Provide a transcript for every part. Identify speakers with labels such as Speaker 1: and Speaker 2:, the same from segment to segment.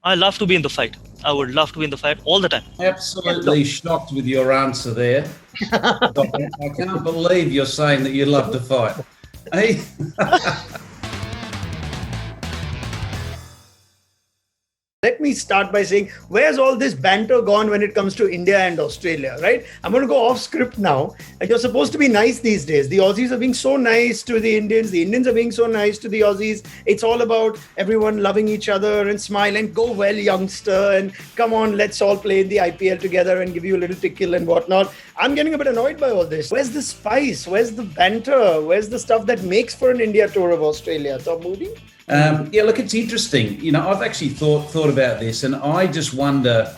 Speaker 1: I love to be in the fight. I would love to be in the fight all the time.
Speaker 2: Absolutely shocked with your answer there. I can't believe you're saying that you love to fight. Hey?
Speaker 3: Let me start by saying, where's all this banter gone when it comes to India and Australia, right? I'm going to go off script now. You're supposed to be nice these days. The Aussies are being so nice to the Indians. The Indians are being so nice to the Aussies. It's all about everyone loving each other and smile and go well, youngster. And come on, let's all play in the IPL together and give you a little tickle and whatnot. I'm getting a bit annoyed by all this. Where's the spice? Where's the banter? Where's the stuff that makes for an India tour of Australia? Tom Moody?
Speaker 2: Look, it's interesting. I've actually thought about this, and I just wonder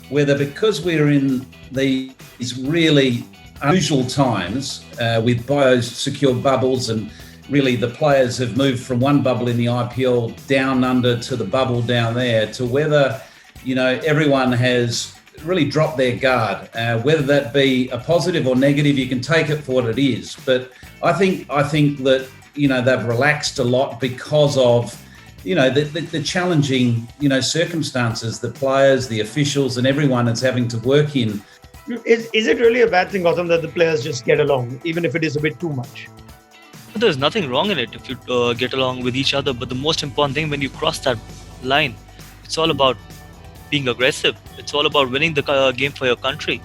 Speaker 2: whether, because we're in these really unusual times with biosecure bubbles, and really the players have moved from one bubble in the IPL down under to the bubble down there, to whether, everyone has really dropped their guard, whether that be a positive or negative. You can take it for what it is. But I think that, they've relaxed a lot because of, the challenging, circumstances the players, the officials and everyone is having to work in.
Speaker 3: Is it really a bad thing, Gautam, that the players just get along, even if it is a bit too much?
Speaker 1: There's nothing wrong in it if you get along with each other. But the most important thing, when you cross that line, it's all about being aggressive. It's all about winning the game for your country.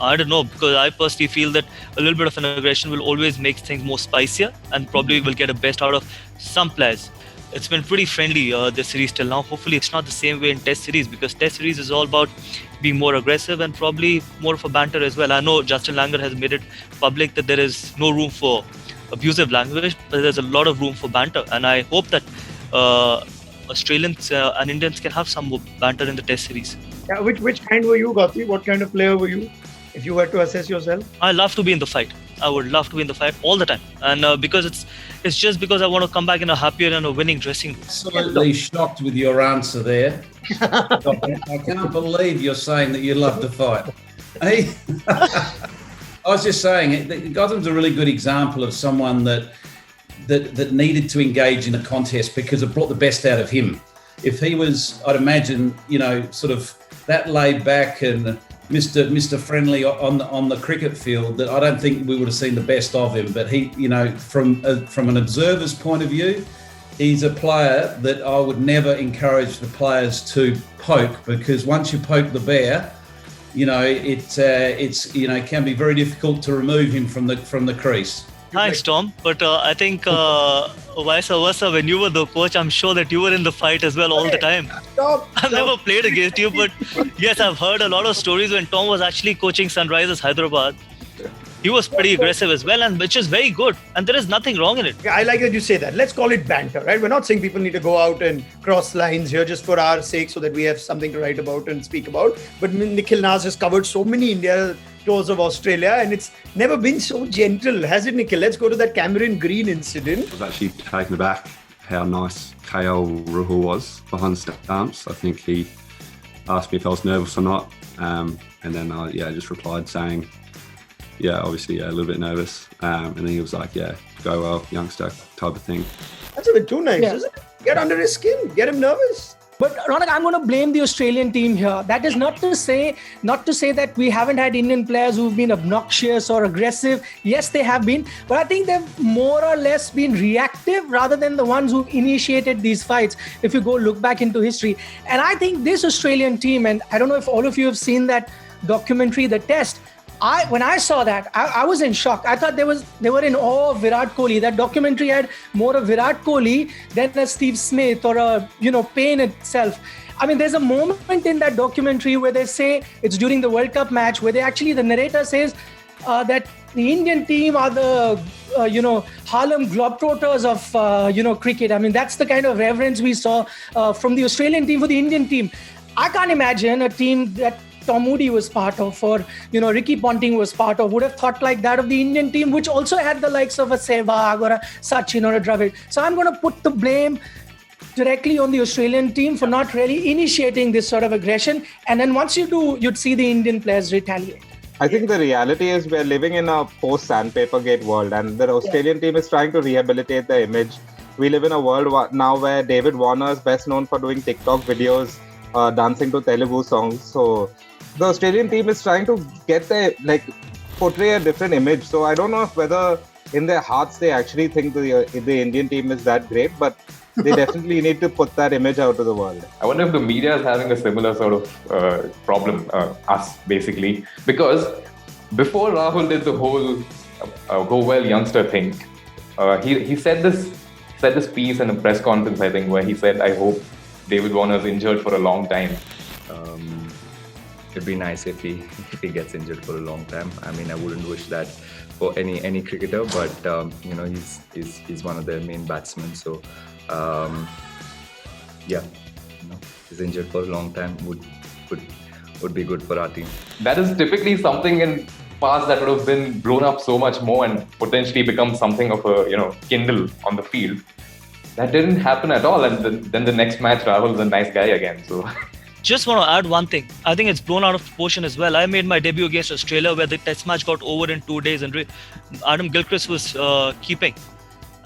Speaker 1: I don't know, because I personally feel that a little bit of an aggression will always make things more spicier and probably will get the best out of some players. It's been pretty friendly, this series till now. Hopefully it's not the same way in Test series, because Test series is all about being more aggressive and probably more of a banter as well. I know Justin Langer has made it public that there is no room for abusive language, but there's a lot of room for banter. And I hope that Australians and Indians can have some more banter in the Test series.
Speaker 3: Yeah, which kind were you, Gautam? What kind of player were you, if you were to assess yourself?
Speaker 1: I love to be in the fight. I would love to be in the fight all the time. And because it's just because I want to come back in a happier and a winning dressing room.
Speaker 2: Absolutely shocked with your answer there. I can't believe you're saying that you love to fight. Hey? I was just saying, Gautam's a really good example of someone that needed to engage in a contest because it brought the best out of him. If he was, I'd imagine, sort of that laid back and Mr. Friendly on the cricket field, that I don't think we would have seen the best of him. But he, from an observer's point of view, he's a player that I would never encourage the players to poke, because once you poke the bear, it can be very difficult to remove him from the crease.
Speaker 1: Thanks, Tom. But I think vice versa, when you were the coach, I'm sure that you were in the fight as well all the time. I've never played against you, but yes, I've heard a lot of stories when Tom was actually coaching Sunrisers Hyderabad. He was pretty aggressive as well, and which is very good. And there is nothing wrong in it.
Speaker 3: I like that you say that. Let's call it banter, right? We're not saying people need to go out and cross lines here just for our sake so that we have something to write about and speak about. But Nikhil Nas has covered so many India tours of Australia, and it's never been so gentle, has it, Nikhil? Let's go to that Cameron Green incident.
Speaker 4: I was actually taken aback how nice KL Rahul was behind the stumps. I think he asked me if I was nervous or not, and then I just replied saying, obviously a little bit nervous, and then he was like, go well, youngster, type of thing.
Speaker 3: That's a bit too nice, isn't it? Get under his skin, get him nervous.
Speaker 5: But Ronak, I'm going to blame the Australian team here. That is not to say that we haven't had Indian players who've been obnoxious or aggressive. Yes, they have been, but I think they've more or less been reactive rather than the ones who initiated these fights, if you go look back into history. And I think this Australian team, and I don't know if all of you have seen that documentary, The Test, when I saw that, I was in shock. I thought they were in awe of Virat Kohli. That documentary had more of Virat Kohli than a Steve Smith or a Payne itself. I mean, there's a moment in that documentary where they say it's during the World Cup match where the narrator says that the Indian team are the Harlem Globetrotters of cricket. I mean, that's the kind of reverence we saw from the Australian team for the Indian team. I can't imagine a team that Tom Moody was part of, or Ricky Ponting was part of, would have thought like that of the Indian team, which also had the likes of a Sehwag or a Sachin or a Dravid. So I'm going to put the blame directly on the Australian team for not really initiating this sort of aggression. And then once you do, you'd see the Indian players retaliate.
Speaker 6: I think the reality is we're living in a post-Sandpaper Gate world, and the Australian team is trying to rehabilitate the image. We live in a world now where David Warner is best known for doing TikTok videos dancing to Telugu songs. So the Australian team is trying to portray a different image. So I don't know if whether in their hearts they actually think the Indian team is that great, but they definitely need to put that image out to the world.
Speaker 7: I wonder if the media is having a similar sort of problem, us basically, because before Rahul did the whole go well youngster thing, he said this piece in a press conference, I think, where he said, "I hope David Warner's injured for a long time."
Speaker 8: It'd be nice if he gets injured for a long time. I mean, I wouldn't wish that for any cricketer, but he's one of their main batsmen. So he's injured for a long time would be good for our team.
Speaker 7: That is typically something in past that would have been blown up so much more and potentially become something of a kindle on the field. That didn't happen at all, and then the next match Rahul's a nice guy again. So
Speaker 1: Just want to add one thing. I think it's blown out of proportion as well. I made my debut against Australia where the test match got over in 2 days and Adam Gilchrist was keeping.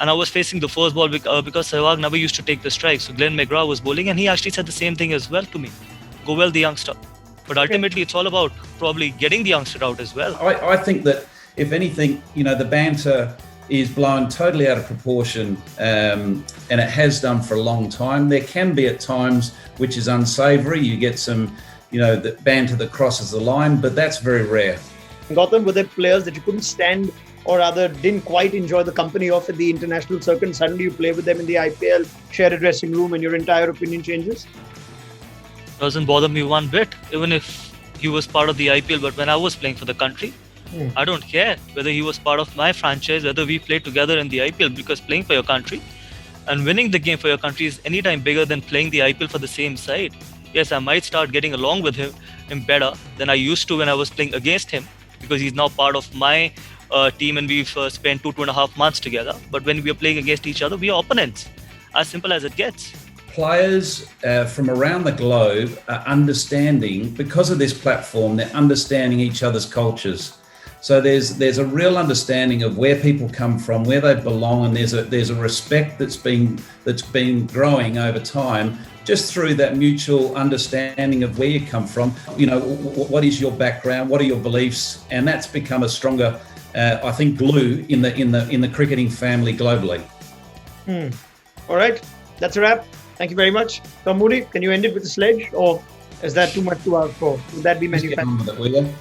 Speaker 1: And I was facing the first ball because Sehwag never used to take the strike. So Glenn McGrath was bowling and he actually said the same thing as well to me. Go well, the youngster. But ultimately, it's all about probably getting the youngster out as well.
Speaker 2: I think that if anything, the banter is blown totally out of proportion, and it has done for a long time. There can be at times which is unsavoury. You get some, the banter that crosses the line, but that's very rare.
Speaker 3: Gautam, were there players that you couldn't stand or rather didn't quite enjoy the company of at the international circuit, and suddenly you play with them in the IPL, share a dressing room, and your entire opinion changes?
Speaker 1: Doesn't bother me one bit, even if he was part of the IPL. But when I was playing for the country, I don't care whether he was part of my franchise, whether we played together in the IPL, because playing for your country and winning the game for your country is anytime bigger than playing the IPL for the same side. Yes, I might start getting along with him better than I used to when I was playing against him, because he's now part of my team and we've spent 2.5 months together. But when we are playing against each other, we are opponents. As simple as it gets.
Speaker 2: Players from around the globe are understanding, because of this platform, they're understanding each other's cultures. So there's a real understanding of where people come from, where they belong, and there's a respect that's been growing over time, just through that mutual understanding of where you come from. What is your background? What are your beliefs? And that's become a stronger, I think, glue in the cricketing family globally.
Speaker 3: All right, that's a wrap. Thank you very much. So Moody, can you end it with a sledge, or is that too much to ask for? Would that be
Speaker 2: Just get on
Speaker 3: manufactured?
Speaker 2: with it, will you?